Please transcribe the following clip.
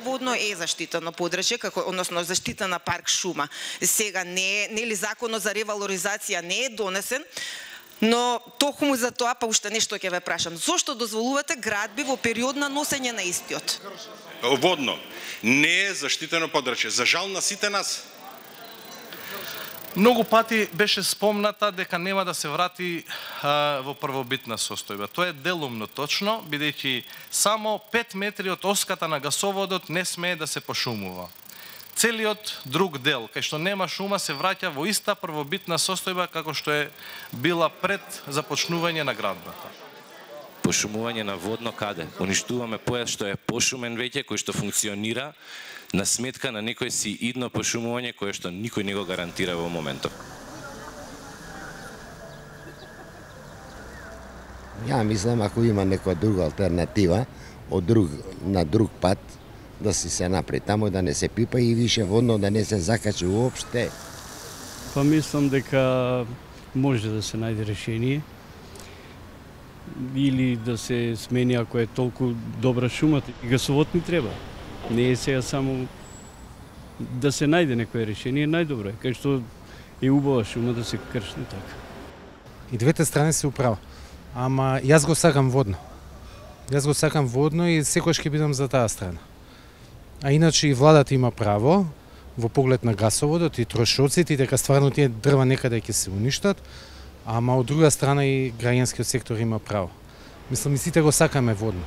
водно е заштитено подрачје, односно заштитена парк шума. Сега нели законот за ревалоризација не е донесен, но токму за тоа па уште нешто ќе ве прашам. Зошто дозволувате градби во период на носење на истиот? Водно не е заштитено подрачје. За жал на сите нас. Многу пати беше спомната дека нема да се врати во првобитна состојба. Тоа е делумно точно, бидејќи само 5 метри од оската на гасоводот не смее да се пошумува. Целиот друг дел, кај што нема шума, се враќа во иста првобитна состојба како што е била пред започнување на градбата. Пошумување на водно каде? Уништуваме појас што е пошумен веќе, кој што функционира на сметка на некој си идно пошумување кое што никој не го гарантира во моментов. Ја мислам, ако има некоја друга алтернатива на друг пат, да се напред тамо, да не се пипа и више водно, да не се закачи уопште. Па мислам дека може да се најде решение или да се смени ако е толку добра шумата. Гасовод ни треба. Не е сега само да се најде некое решение, најдобро е, кај што е убава шума да се кршне така. И двете страни се управа. Ама јас го сакам водно. Јас го сакам водно и секогаш ќе бидам за таа страна. А иначе и владата има право во поглед на гасоводот и трошоците и дека стварно тие дрва некаде ќе се уништат, ама од друга страна и граѓанскиот сектор има право. Мислам и сите го сакаме водно.